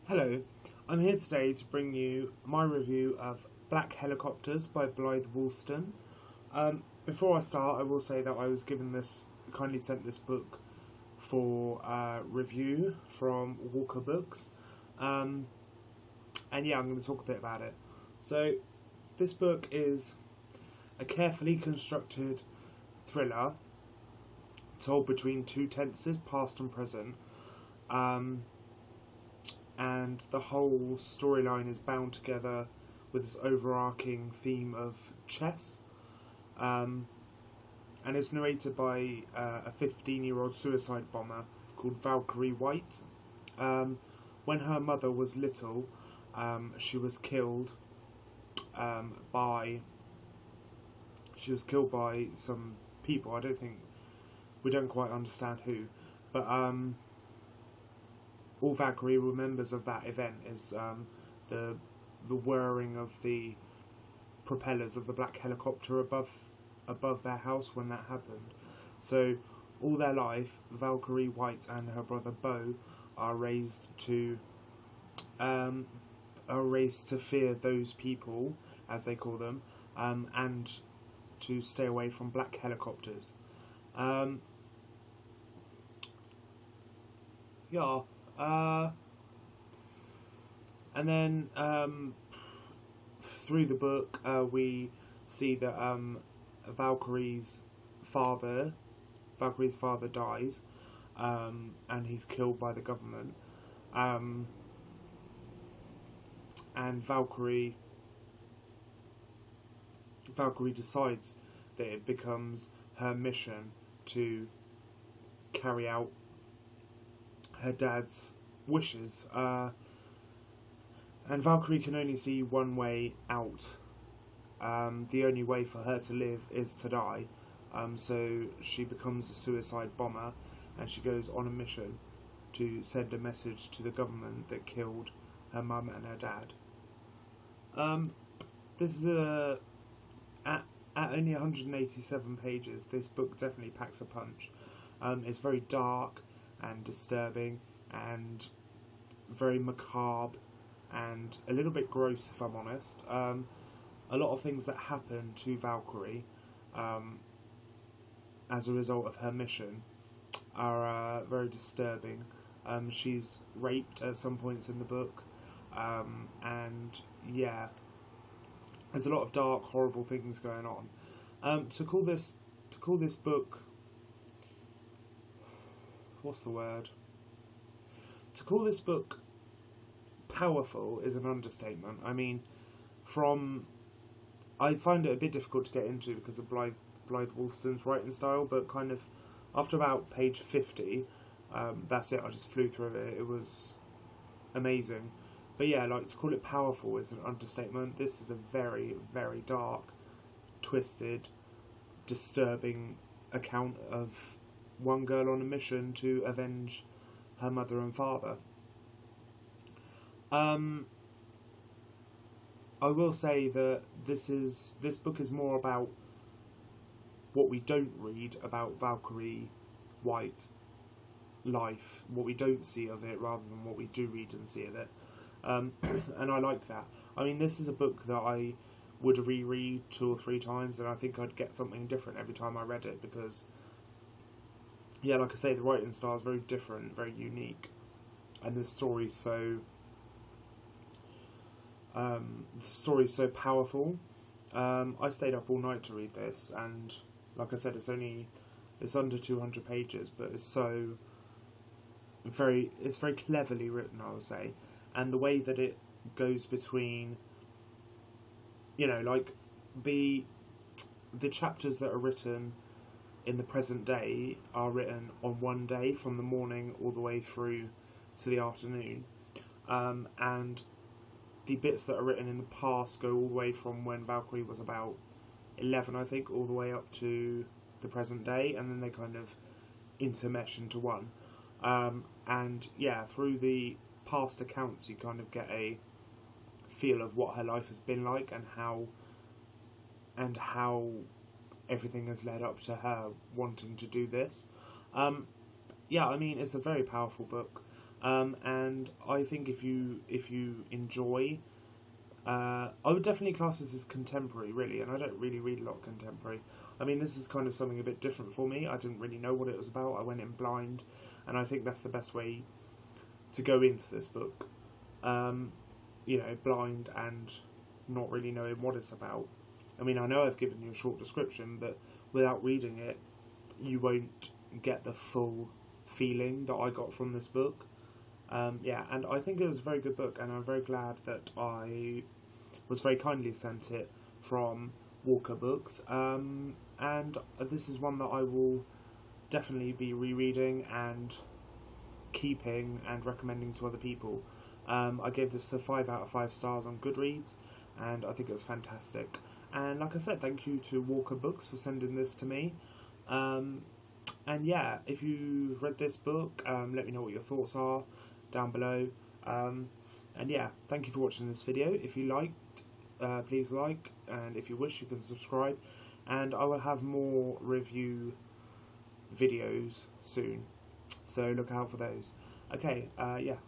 Hello, I'm here today to bring you my review of Black Helicopters by Blythe Woolston. Before I start, I will say that I was kindly sent this book for review from Walker Books. And yeah, I'm going to talk a bit about it. So, this book is a carefully constructed thriller told between two tenses, past and present. And the whole storyline is bound together with this overarching theme of chess. And it's narrated by a 15-year-old suicide bomber called Valkyrie White. When her mother was little, she was killed by some people. We don't quite understand who, but all Valkyrie remembers of that event is the whirring of the propellers of the black helicopter above their house when that happened. So all their life, Valkyrie White and her brother Beau are raised to fear those people, as they call them, and to stay away from black helicopters. And then through the book, we see that Valkyrie's father dies, and he's killed by the government. And Valkyrie decides that it becomes her mission to carry out her dad's wishes, and Valkyrie can only see one way out. The only way for her to live is to die, so she becomes a suicide bomber, and she goes on a mission to send a message to the government that killed her mum and her dad. This is at only 187 pages, this book definitely packs a punch. It's very dark and disturbing and very macabre and a little bit gross, if I'm honest. A lot of things that happen to Valkyrie as a result of her mission are very disturbing. She's raped at some points in the book, and yeah, there's a lot of dark, horrible things going on. To call this book, what's the word? To call this book powerful is an understatement. I mean, I find it a bit difficult to get into because of Blythe Woolston's writing style, but kind of after about page 50, that's it, I just flew through it. It was amazing. But yeah, to call it powerful is an understatement. This is a very, very dark, twisted, disturbing account of one girl on a mission to avenge her mother and father. I will say that this book is more about what we don't read about Valkyrie White life, what we don't see of it, rather than what we do read and see of it. And I like that. I mean, this is a book that I would reread 2 or 3 times, and I think I'd get something different every time I read it, because yeah, like I say, the writing style is very different, very unique, and the story's so powerful. I stayed up all night to read this, and like I said, it's under 200 pages, but it's very cleverly written, I would say, and the way that it goes between, the chapters that are written in the present day are written on one day, from the morning all the way through to the afternoon, and the bits that are written in the past go all the way from when Valkyrie was about 11, I think, all the way up to the present day, and then they kind of intermesh into one. And yeah, through the past accounts you kind of get a feel of what her life has been like, and how everything has led up to her wanting to do this. Yeah, I mean, it's a very powerful book. And I think if you enjoy, I would definitely class this as contemporary, really, and I don't really read a lot of contemporary. I mean, this is kind of something a bit different for me. I didn't really know what it was about. I went in blind, and I think that's the best way to go into this book. Blind and not really knowing what it's about. I mean, I know I've given you a short description, but without reading it, you won't get the full feeling that I got from this book. And I think it was a very good book, and I'm very glad that I was very kindly sent it from Walker Books. And this is one that I will definitely be rereading and keeping and recommending to other people. I gave this a 5 out of 5 stars on Goodreads, and I think it was fantastic. And like I said, thank you to Walker Books for sending this to me. If you've read this book, let me know what your thoughts are down below. Thank you for watching this video. If you liked, please like, and if you wish, you can subscribe. And I will have more review videos soon, so look out for those. Okay,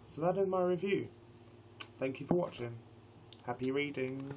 so that is my review. Thank you for watching. Happy reading.